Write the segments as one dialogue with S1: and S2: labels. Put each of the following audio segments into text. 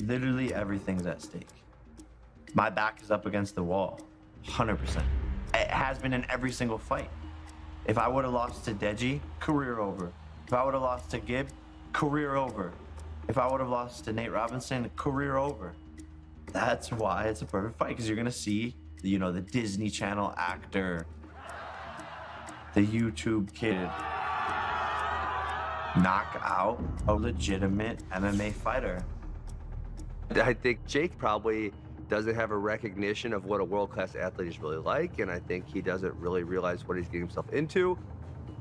S1: Literally everything's at stake. My back is up against the wall, 100%. It has been in every single fight. If I would have lost to Deji, career over. If I would have lost to Gibb, career over. If I would have lost to Nate Robinson, career over. That's why it's a perfect fight, because you're gonna see, you know, the Disney Channel actor, the YouTube kid, knock out a legitimate MMA fighter.
S2: I think Jake probably doesn't have a recognition of what a world-class athlete is really like, and I think he doesn't really realize what he's getting himself into.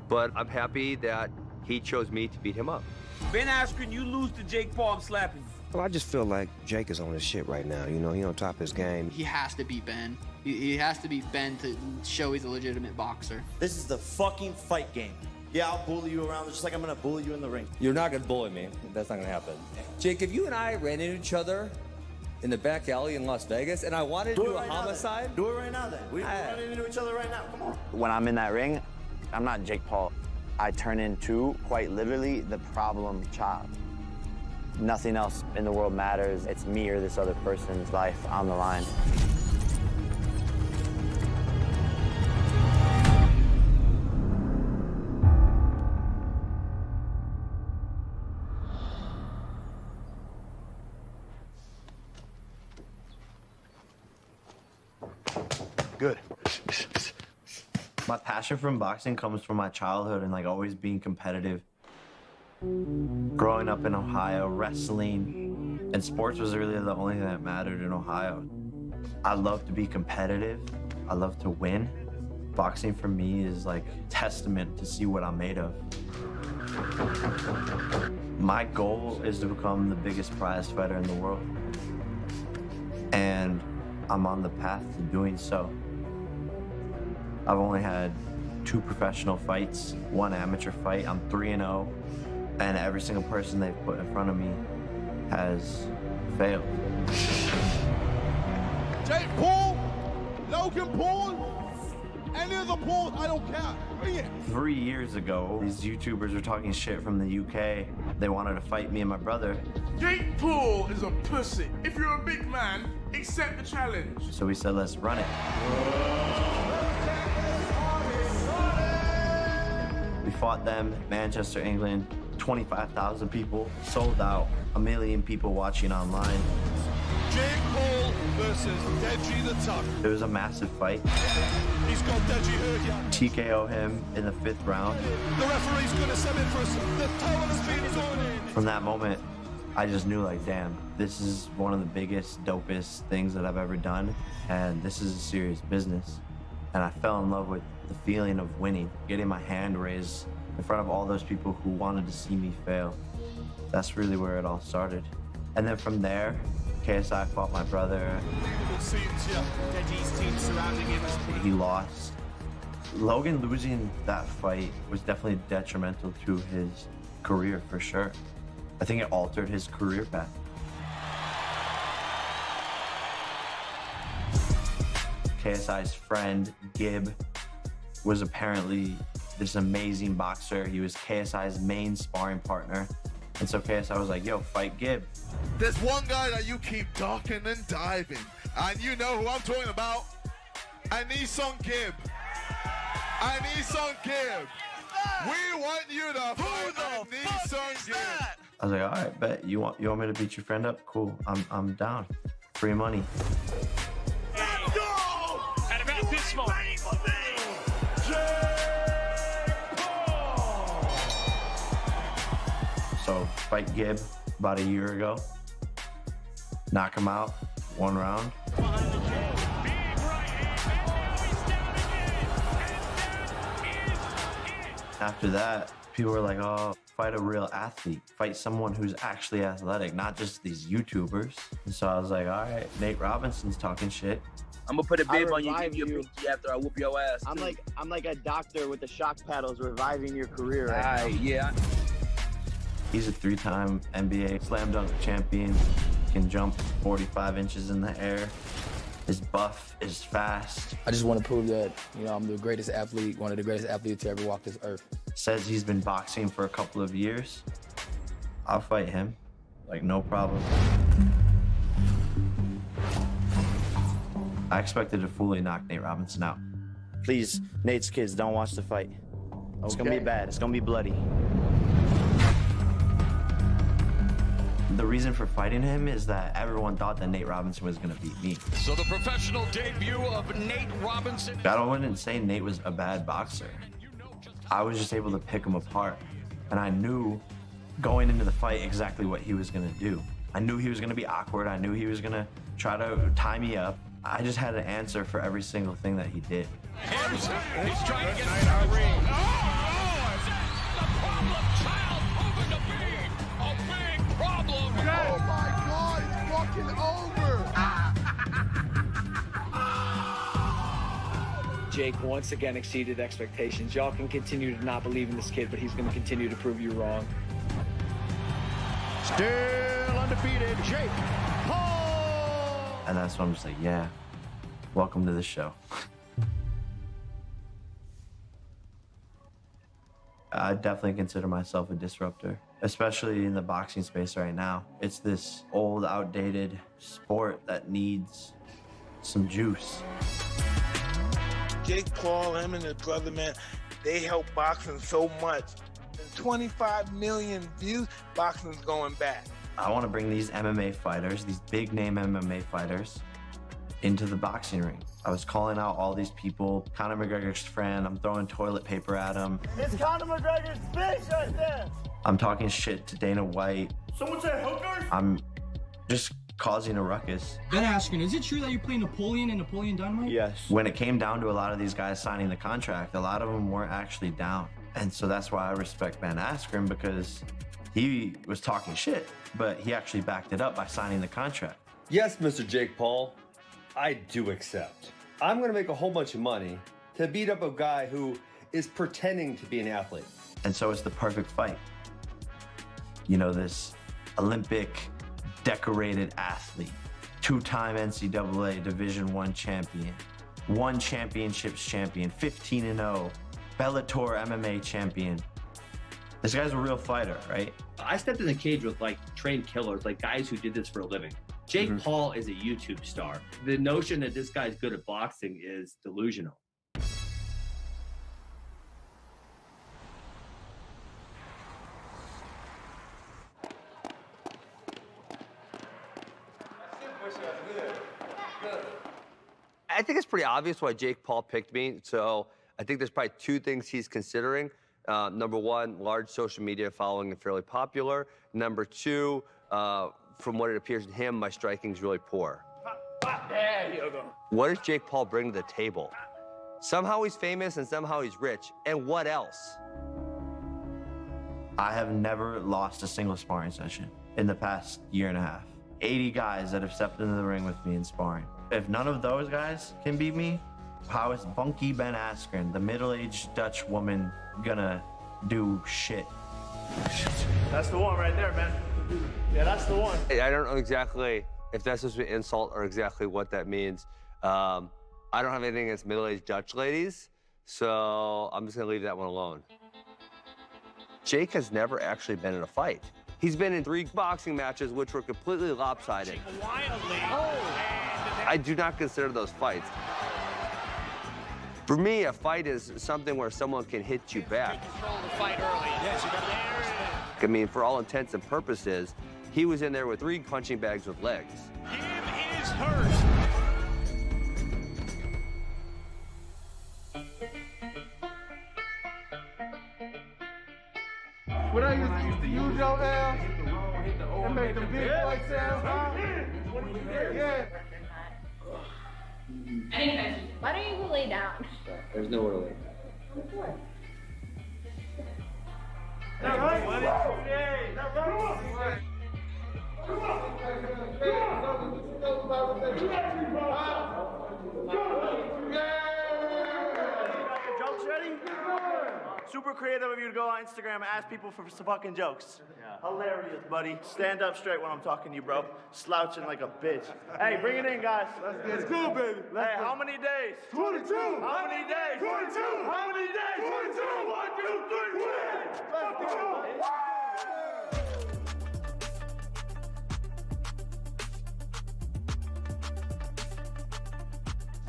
S2: But I'm happy that he chose me to beat him up.
S3: Ben Askren, you lose to Jake Paul, I'm slapping you.
S4: Well, I just feel like Jake is on his shit right now. You know, he on top of his game.
S5: He has to beat Ben. He has to beat Ben to show he's a legitimate boxer.
S6: This is the fucking fight game. Yeah, I'll bully you around just like I'm gonna bully you in the ring.
S7: You're not gonna bully me. That's not gonna happen. Jake, if you and I ran into each other in the back alley in Las Vegas and I wanted to do a homicide.
S6: Do it right now then. We're running into each other right now. Come on.
S8: When I'm in that ring, I'm not Jake Paul. I turn into, quite literally, the problem child. Nothing else in the world matters. It's me or this other person's life on the line.
S1: Good. My passion from boxing comes from my childhood and like always being competitive. Growing up in Ohio, wrestling and sports was really the only thing that mattered in Ohio. I love to be competitive. I love to win. Boxing for me is like testament to see what I'm made of. My goal is to become the biggest prize fighter in the world. And I'm on the path to doing so. I've only had 2 professional fights, 1 amateur fight. I'm 3-0, and every single person they've put in front of me has failed.
S9: Jake Paul, Logan Paul, any of the Pauls, I don't care. Bring it.
S1: 3 years ago, these YouTubers were talking shit from the UK. They wanted to fight me and my brother.
S9: Jake Paul is a pussy. If you're a big man, accept the challenge.
S1: So we said, let's run it. We fought them, Manchester, England, 25,000 people, sold out, 1 million people watching online.
S9: Jake Paul versus Deji the Tuck.
S1: It was a massive fight.
S9: He's got Deji hurt yet.
S1: TKO him in the 5th round.
S9: The referee's gonna send it for us. The total has been drawn in.
S1: From that moment, I just knew like, damn, this is one of the biggest, dopest things that I've ever done. And this is a serious business. And I fell in love with the feeling of winning, getting my hand raised in front of all those people who wanted to see me fail. That's really where it all started. And then from there, KSI fought my brother.
S3: Deji's team surrounding him.
S1: He lost. Logan losing that fight was definitely detrimental to his career for sure. I think it altered his career path. KSI's friend, Gibb, was apparently this amazing boxer. He was KSI's main sparring partner. And so KSI was like, yo, fight Gibb.
S9: There's one guy that you keep ducking and diving, and you know who I'm talking about. Anisong Gibb. Anisong Gibb. We want you to fight Anisong Gibb.
S1: I was like, all right, bet. You want me to beat your friend up? Cool, I'm down. Free money.
S9: Let's go!
S3: And about this moment.
S1: So fight Gibb about a year ago. Knock him out, 1 round. After that, people were like, oh, fight a real athlete. Fight someone who's actually athletic, not just these YouTubers. And so I was like, all right, Nate Robinson's talking shit.
S3: I'm gonna put a bib on you,
S5: revive
S3: give you a
S5: you.
S3: pinky after I whoop your ass.
S5: I'm like a doctor with the shock paddles reviving your career right now.
S3: Yeah.
S1: He's a 3-time NBA slam dunk champion. Can jump 45 inches in the air. His buff is fast.
S10: I just want to prove that, you know, I'm the greatest athlete, one of the greatest athletes to ever walk this earth.
S1: Says he's been boxing for a couple of years. I'll fight him, like no problem. I expected to fully knock Nate Robinson out.
S8: Please, Nate's kids, don't watch the fight. It's gonna be bad. It's gonna be bloody.
S1: The reason for fighting him is that everyone thought that Nate Robinson was gonna beat me.
S11: So the professional debut of Nate Robinson.
S1: I wouldn't say Nate was a bad boxer. I was just able to pick him apart. And I knew going into the fight exactly what he was gonna do. I knew he was gonna be awkward. I knew he was gonna try to tie me up. I just had an answer for every single thing that he did.
S11: He's trying to get out of the ring. The problem child proving to be a big problem.
S9: Oh my God, it's fucking over.
S3: Jake once again exceeded expectations. Y'all can continue to not believe in this kid, but he's going to continue to prove you wrong.
S9: Still undefeated, Jake Paul.
S1: And that's when I'm just like, yeah, welcome to the show. I definitely consider myself a disruptor, especially in the boxing space right now. It's this old, outdated sport that needs some juice.
S12: Jake Paul, him and his brother, man, they help boxing so much. 25 million views, boxing's going back.
S1: I want to bring these MMA fighters, these big name MMA fighters, into the boxing ring. I was calling out all these people. Conor McGregor's friend, I'm throwing toilet paper at him.
S6: It's Conor McGregor's bitch right there.
S1: I'm talking shit to Dana White.
S6: Someone said hookers?
S1: I'm just causing a ruckus.
S13: Ben Askren, is it true that you play Napoleon in Napoleon Dynamite?
S8: Yes.
S1: When it came down to a lot of these guys signing the contract, a lot of them weren't actually down. And so that's why I respect Ben Askren, because he was talking shit, but he actually backed it up by signing the contract.
S7: Yes, Mr. Jake Paul, I do accept. I'm gonna make a whole bunch of money to beat up a guy who is pretending to be an athlete.
S1: And so it's the perfect fight. You know, this Olympic decorated athlete, two-time NCAA Division I champion, 1 championships champion, 15-0, Bellator MMA champion. This guy's a real fighter, right?
S14: I stepped in the cage with like trained killers, like guys who did this for a living. Jake Paul is a YouTube star. The notion that this guy's good at boxing is delusional.
S2: I think it's pretty obvious why Jake Paul picked me. So I think there's probably 2 things he's considering. Number 1, large social media following and fairly popular. Number 2, from what it appears to him, my striking's really poor. What does Jake Paul bring to the table? Somehow he's famous and somehow he's rich. And what else?
S1: I have never lost a single sparring session in the past year and a half. 80 guys that have stepped into the ring with me in sparring. If none of those guys can beat me, how is Bunky Ben Askren, the middle-aged Dutch woman, gonna do shit?
S6: That's the one right there, man. Yeah, that's the one.
S2: I don't know exactly if that's supposed to be an insult or exactly what that means. I don't have anything against middle-aged Dutch ladies, so I'm just gonna leave that one alone. Jake has never actually been in a fight. He's been in 3 boxing matches, which were completely lopsided. I do not consider those fights. For me, a fight is something where someone can hit you back. I mean, for all intents and purposes, he was in there with 3 punching bags with legs.
S11: Him is hurt.
S9: When I used to use your ass and make them big boy sounds, huh? Yeah.
S15: Anyways, why don't you go lay down?
S14: There's nowhere to lay.
S6: That right? Hey, that right? Jokes ready? Super creative of you to go on Instagram and ask people for some fucking jokes. Yeah. Hilarious, buddy. Stand up straight when I'm talking to you, bro. Slouching like a bitch. Hey, bring it in, guys.
S9: Let's go, baby.
S6: Hey, how many days?
S9: 22.
S6: How many days?
S9: 22.
S6: How many days?
S9: 22. 1, 2, 3, win. Let's go.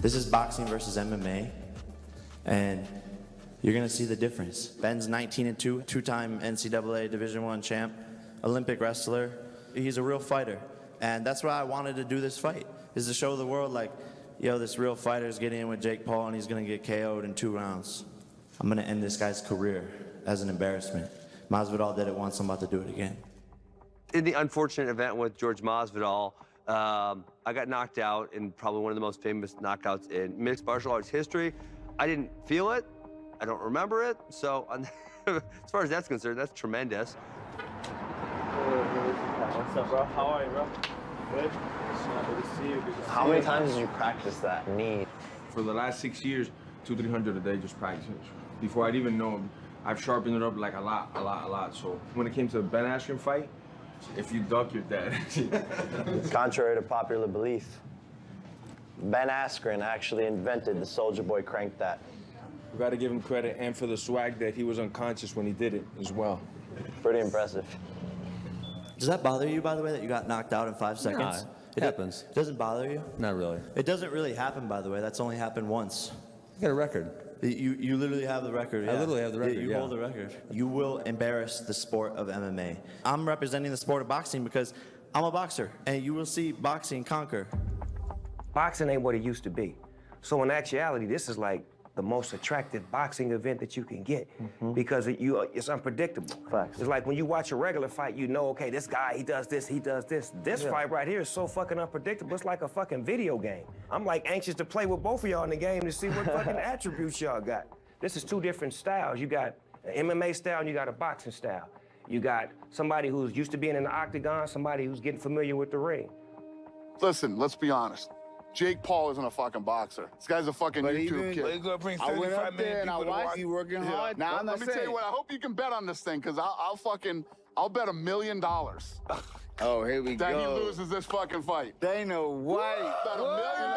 S1: This is boxing versus MMA, and you're gonna see the difference. Ben's 19-2, two-time NCAA Division I champ, Olympic wrestler. He's a real fighter, and that's why I wanted to do this fight, is to show the world, like, yo, this real fighter's getting in with Jake Paul, and he's gonna get KO'd in 2 rounds. I'm gonna end this guy's career as an embarrassment. Masvidal did it once, I'm about to do it again.
S2: In the unfortunate event with George Masvidal, I got knocked out in probably one of the most famous knockouts in mixed martial arts history. I didn't feel it. I don't remember it. So as far as that's concerned, that's tremendous.
S1: What's up, bro? How are you, bro? Good? Good to see you.
S8: How many times did you practice that knee?
S16: For the last 6 years, 200-300 a day just practicing. Before I'd even know him, I've sharpened it up like a lot. So when it came to the Ben Askren fight, if you duck, you're dead.
S8: Contrary to popular belief, Ben Askren actually invented the Soulja Boy crank that.
S16: We got to give him credit, and for the swag that he was unconscious when he did it as well.
S8: Pretty impressive.
S1: Does that bother you, by the way, that you got knocked out in 5 seconds?
S17: Nah, it happens.
S1: It doesn't bother you?
S17: Not really.
S1: It doesn't really happen, by the way. That's only happened once.
S17: I got a record.
S1: You literally have the record. Yeah.
S17: I literally have the record,
S1: You hold the record. You will embarrass the sport of MMA. I'm representing the sport of boxing because I'm a boxer, and you will see boxing conquer.
S4: Boxing ain't what it used to be. So in actuality, this is like the most attractive boxing event that you can get because it's unpredictable.
S8: Facts.
S4: It's like when you watch a regular fight, you know, okay, this guy, he does this, he does this. This fight right here is so fucking unpredictable. It's like a fucking video game. I'm like anxious to play with both of y'all in the game to see what fucking attributes y'all got. This is 2 different styles. You got an MMA style and you got a boxing style. You got somebody who's used to being in the octagon, somebody who's getting familiar with the ring.
S9: Listen, let's be honest. Jake Paul isn't a fucking boxer. This guy's a fucking YouTube kid.
S12: They're gonna bring
S9: I went
S12: 35
S9: up there
S12: million
S9: and I
S12: people to
S9: watched
S12: watch
S9: you
S12: you working hard.
S9: Now,
S12: I'm
S9: let me tell you what, I hope you can bet on this thing, because I'll bet $1 million
S12: Oh, here we
S9: that
S12: go.
S9: he loses this fucking fight.
S12: Dana White.
S9: Bet $1 million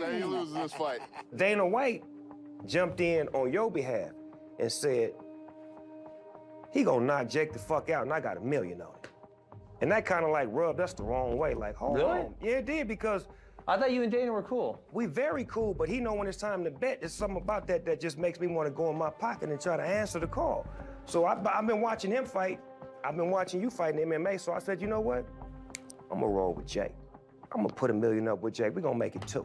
S9: that he loses this fight.
S4: Dana White jumped in on your behalf and said, he gonna knock Jake the fuck out and I got $1 million on it. And that kind of like rubbed us the wrong way, like, hold on. Yeah, it did, because
S17: I thought you and Dana were cool.
S4: we very cool, but he know when it's time to bet. There's something about that that just makes me want to go in my pocket and try to answer the call. So I've been watching him fight. I've been watching you fight in MMA, so I said, you know what? I'm gonna roll with Jake. I'm gonna put $1 million up with Jake. We're gonna make it 2.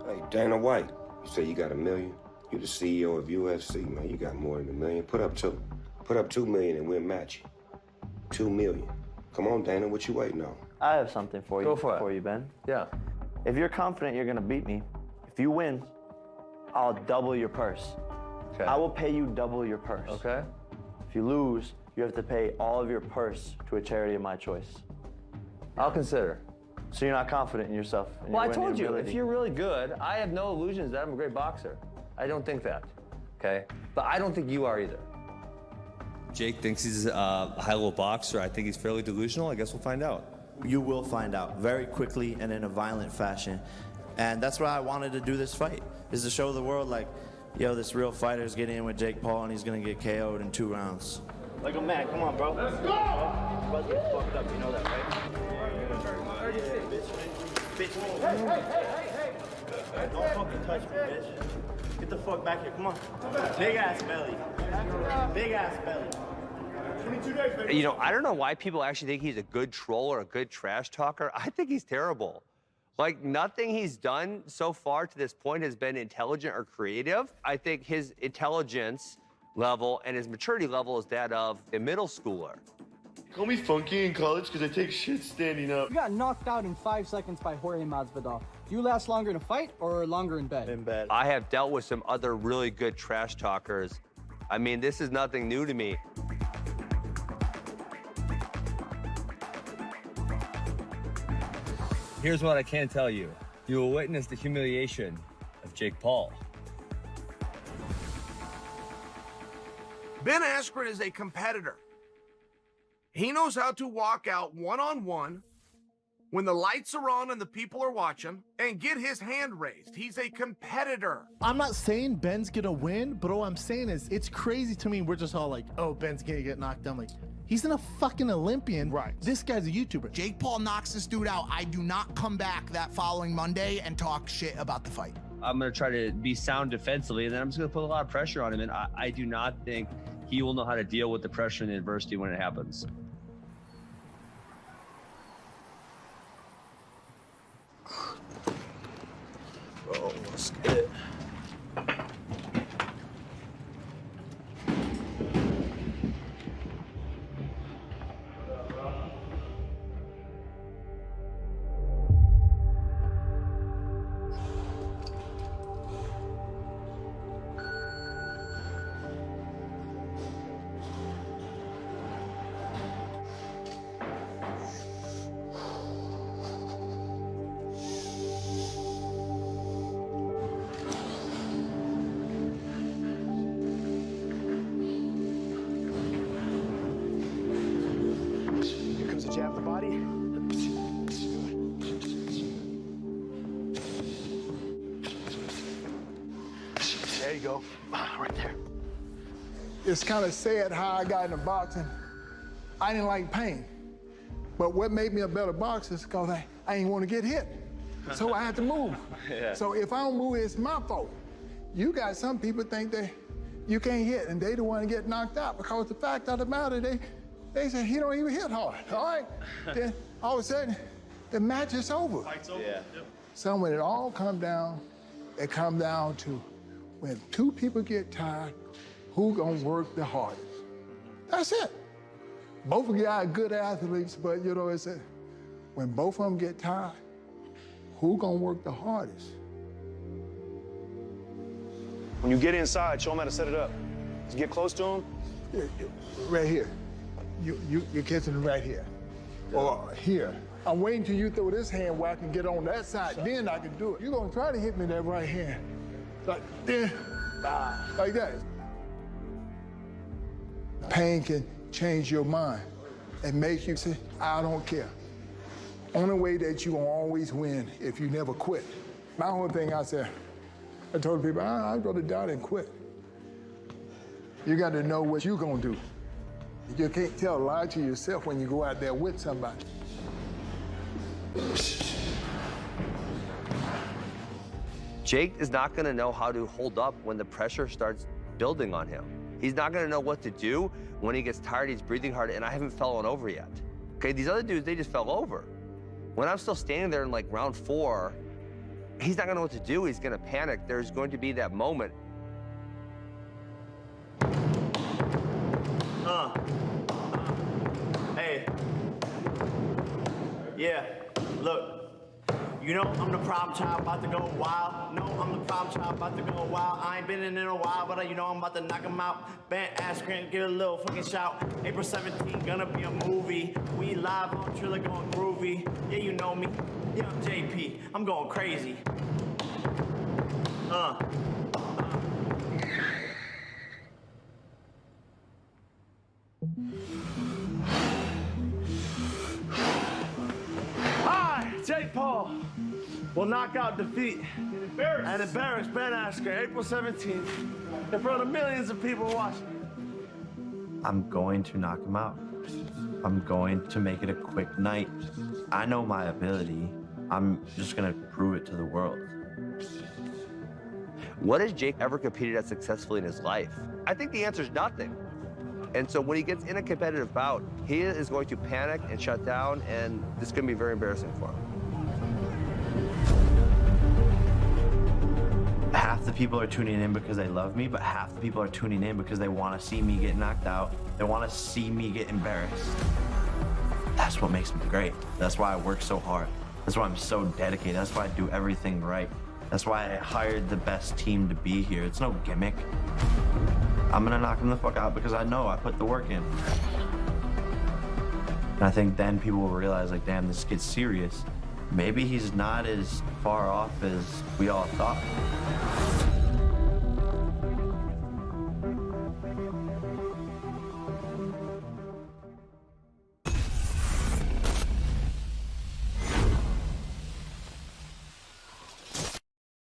S18: Hey, Dana White, you say you got $1 million? You the CEO of UFC, man. You got more than $1 million. Put up 2. Put up $2 million and we'll match you. $2 million. Come on, Dana, what you waiting on?
S8: I have something for you.
S17: Go for it.
S8: you, Ben.
S17: Yeah.
S8: If you're confident you're gonna beat me, if you win, I'll double your purse.
S17: Okay.
S8: I will pay you double your purse.
S17: Okay.
S8: If you lose, you have to pay all of your purse to a charity of my choice.
S17: I'll consider.
S8: So you're not confident in yourself. And
S17: Well, I
S8: your winning
S17: told you,
S8: ability.
S17: if you're really good, I have no illusions that I'm a great boxer. I don't think that, okay? But I don't think you are either. Jake thinks he's a high-level boxer. I think he's fairly delusional. I guess we'll find out.
S1: You will find out very quickly and in a violent fashion. And that's why I wanted to do this fight, is to show the world, like, yo, this real fighter's getting in with Jake Paul and he's gonna get KO'd in 2 rounds.
S6: Like a man, come on, bro. Let's go! You're about to get fucked up, you know that, right? Bitch. Don't fucking touch me, bitch. Get the fuck back here, come on. Big ass belly. Big ass belly.
S2: You know, I don't know why people actually think he's a good troll or a good trash talker. I think he's terrible. Like, nothing he's done so far to this point has been intelligent or creative. I think his intelligence level and his maturity level is that of a middle schooler.
S6: Call me funky in college because I take shit standing up.
S13: You got knocked out in 5 seconds by Jorge Masvidal. Do you last longer in a fight or longer in bed?
S1: In bed.
S2: I have dealt with some other really good trash talkers. I mean, this is nothing new to me.
S17: Here's what I can tell you. You will witness the humiliation of Jake Paul.
S12: Ben Askren is a competitor. He knows how to walk out one-on-one
S19: when the lights are on and the people are watching, and get his hand raised. He's a competitor.
S20: I'm not saying Ben's gonna win, but all I'm saying is it's crazy to me. We're just all like, oh, Ben's gonna get knocked down. Like, he's a fucking Olympian. Right. This guy's a YouTuber.
S21: Jake Paul knocks this dude out. I do not come back that following Monday and talk shit about the fight.
S2: I'm going to try to be sound defensively, and then I'm just going to put a lot of pressure on him. And I do not think he will know how to deal with the pressure and the adversity when it happens.
S1: Bro, let's get it.
S22: Jab the body. There you go. Right there.
S23: It's kind of sad how I got into boxing. I didn't like pain. But what made me a better boxer is because I didn't want to get hit. So I had to move.
S2: Yeah.
S23: So if I don't move, it's my fault. You got some people think that you can't hit and they don't want to get knocked out because the fact of the matter, they say he don't even hit hard, all right? Then all of a sudden, the match is over.
S6: Fight's over.
S2: Yeah.
S23: So when it all comes down, it comes down to when two people get tired, who gonna work the hardest? That's it. Both of you are good athletes, but you know, it's when both of them get tired, who gonna work the hardest?
S22: When you get inside, show him how to set it up. Just get close to him.
S23: Right here. You're catching him right here. Or here. I'm waiting till you throw this hand where I can get on that side, then I can do it. You're gonna try to hit me that right hand. Like, then, like that. Pain can change your mind and make you say, I don't care. Only way that you will always win if you never quit. My whole thing, I told people, I'd rather die than quit. You got to know what you're gonna do. You can't tell a lie to yourself when you go out there with somebody.
S2: Jake is not going to know how to hold up when the pressure starts building on him. He's not going to know what to do when he gets tired, he's breathing hard, and I haven't fallen over yet. Okay, these other dudes, they just fell over. When I'm still standing there in like round 4, he's not going to know what to do. He's going to panic. There's going to be that moment.
S6: Hey. Yeah, look. You know I'm the problem child about to go wild. No, I'm the problem child about to go wild. I ain't been in a while, but you know I'm about to knock him out. Askren, get a little fucking shout. April 17th, gonna be a movie. We live on Triller going groovy. Yeah, you know me. Yeah, I'm JP. I'm going crazy. Hi, Jake Paul will knock out, defeat, and embarrass Ben Askren April 17th in front of millions of people watching.
S1: I'm going to knock him out. I'm going to make it a quick night. I know my ability. I'm just gonna prove it to the world.
S2: What has Jake ever competed at successfully in his life? I think the answer is nothing. And so when he gets in a competitive bout, he is going to panic and shut down, and this is going to be very embarrassing for him.
S1: Half the people are tuning in because they love me, but half the people are tuning in because they want to see me get knocked out. They want to see me get embarrassed. That's what makes me great. That's why I work so hard. That's why I'm so dedicated. That's why I do everything right. That's why I hired the best team to be here. It's no gimmick. I'm gonna knock him the fuck out because I know I put the work in. And I think then people will realize, like, damn, this kid's serious. Maybe he's not as far off as we all thought.